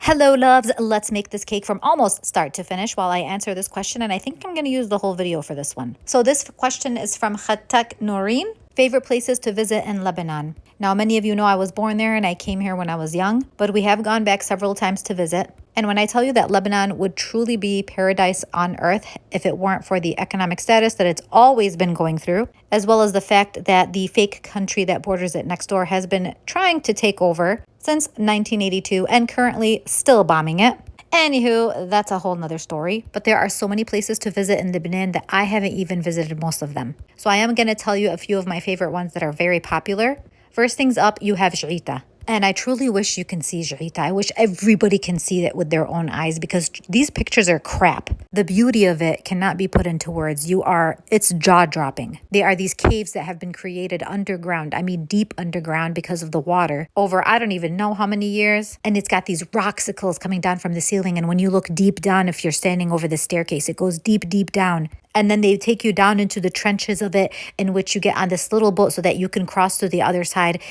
Hello, loves. Let's make this cake from almost start to finish while I answer this question. And I think I'm going to use the whole video for this one. So this question is from Khattak Noreen. Favorite places to visit in Lebanon. Now, many of you know I was born there and I came here when I was young, but we have gone back several times to visit. And when I tell you that Lebanon would truly be paradise on earth if it weren't for the economic status that it's always been going through, as well as the fact that the fake country that borders it next door has been trying to take over since 1982 and currently still bombing it. Anywho, that's a whole nother story. But there are so many places to visit in Lebanon that I haven't even visited most of them. So I am going to tell you a few of my favorite ones that are very popular. First things up, you have Jarita. And I truly wish you can see Jarita. I wish everybody can see it with their own eyes because these pictures are crap. The beauty of it cannot be put into words. It's jaw-dropping. They are these caves that have been created underground. I mean, deep underground because of the water over I don't even know how many years. And it's got these rocksicles coming down from the ceiling. And when you look deep down, if you're standing over the staircase, it goes deep, deep down. And then they take you down into the trenches of it, in which you get on this little boat so that you can cross to the other side,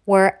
where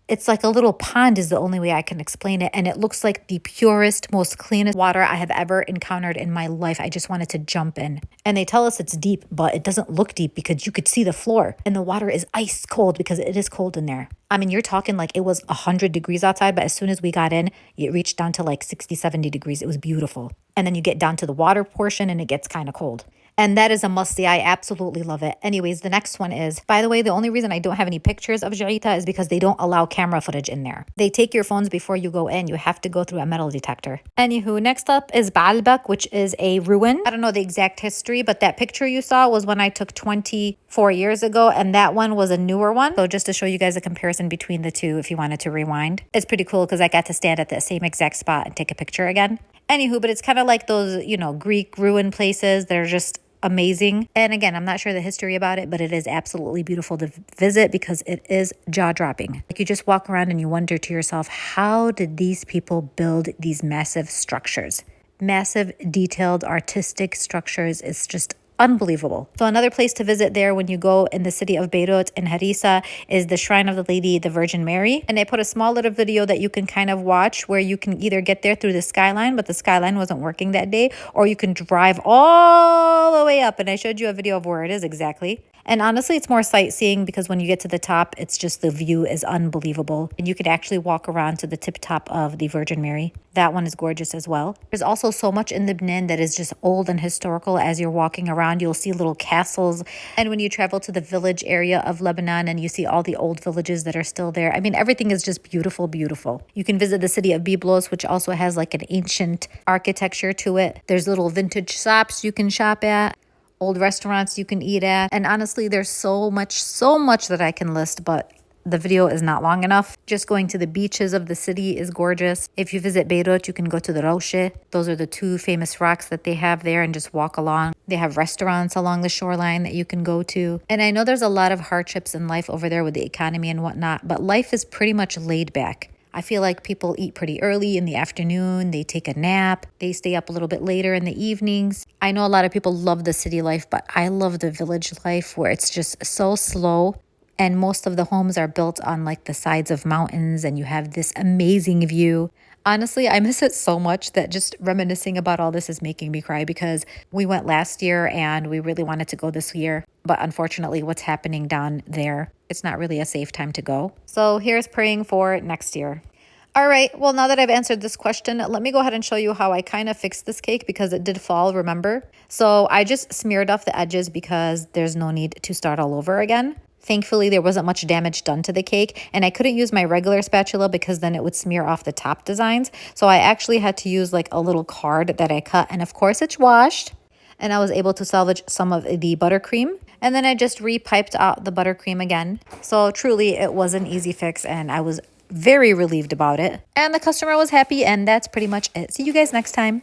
it's like a little pond is the only way I can explain it. And it looks like the purest, most cleanest water I have ever encountered in my life. I just wanted to jump in. And they tell us it's deep, but it doesn't look deep because you could see the floor. And the water is ice cold because it is cold in there. I mean, you're talking like it was 100 degrees outside, but as soon as we got in, it reached down to like 60, 70 degrees. It was beautiful. And then you get down to the water portion and it gets kind of cold. And that is a must-see. I absolutely love it. Anyways, the next one is, by the way, the only reason I don't have any pictures of Jarita is because they don't allow camera footage in there. They take your phones before you go in. You have to go through a metal detector. Anywho, next up is Baalbek, which is a ruin. I don't know the exact history, but that picture you saw was one I took 24 years ago, and that one was a newer one. So just to show you guys a comparison between the two, if you wanted to rewind. It's pretty cool because I got to stand at that same exact spot and take a picture again. Anywho, but it's kind of like those, Greek ruin places that are just amazing. And again, I'm not sure the history about it, but it is absolutely beautiful to visit because it is jaw-dropping. Like you just walk around and you wonder to yourself, how did these people build these massive structures? Massive, detailed, artistic structures. It's just unbelievable. So another place to visit there when you go in the city of Beirut in Harissa is the Shrine of the Lady, the Virgin Mary. And I put a small little video that you can kind of watch where you can either get there through the skyline, but the skyline wasn't working that day, or you can drive all the way up. And I showed you a video of where it is exactly. And honestly, it's more sightseeing because when you get to the top, it's just the view is unbelievable. And you could actually walk around to the tip top of the Virgin Mary. That one is gorgeous as well. There's also so much in Lebanon that is just old and historical. As you're walking around, you'll see little castles. And when you travel to the village area of Lebanon and you see all the old villages that are still there, I mean, everything is just beautiful, beautiful. You can visit the city of Byblos, which also has like an ancient architecture to it. There's little vintage shops you can shop at. Old restaurants you can eat at. And honestly, there's so much that I can list, but the video is not long enough. Just going to the beaches of the city is gorgeous. If you visit Beirut, you can go to the Roche. Those are the two famous rocks that they have there and just walk along. They have restaurants along the shoreline that you can go to. And I know there's a lot of hardships in life over there with the economy and whatnot, but life is pretty much laid back. I feel like people eat pretty early in the afternoon. They take a nap. They stay up a little bit later in the evenings. I know a lot of people love the city life, but I love the village life where it's just so slow. And most of the homes are built on like the sides of mountains and you have this amazing view. Honestly, I miss it so much that just reminiscing about all this is making me cry because we went last year and we really wanted to go this year. But unfortunately, what's happening down there, it's not really a safe time to go. So here's praying for next year. All right, well, now that I've answered this question, let me go ahead and show you how I kind of fixed this cake because it did fall, remember? So I just smeared off the edges because there's no need to start all over again. Thankfully, there wasn't much damage done to the cake, and I couldn't use my regular spatula because then it would smear off the top designs. So I actually had to use like a little card that I cut, and of course it's washed. And I was able to salvage some of the buttercream. And then I just repiped out the buttercream again. So truly, it was an easy fix, and I was very relieved about it. And the customer was happy, and that's pretty much it. See you guys next time.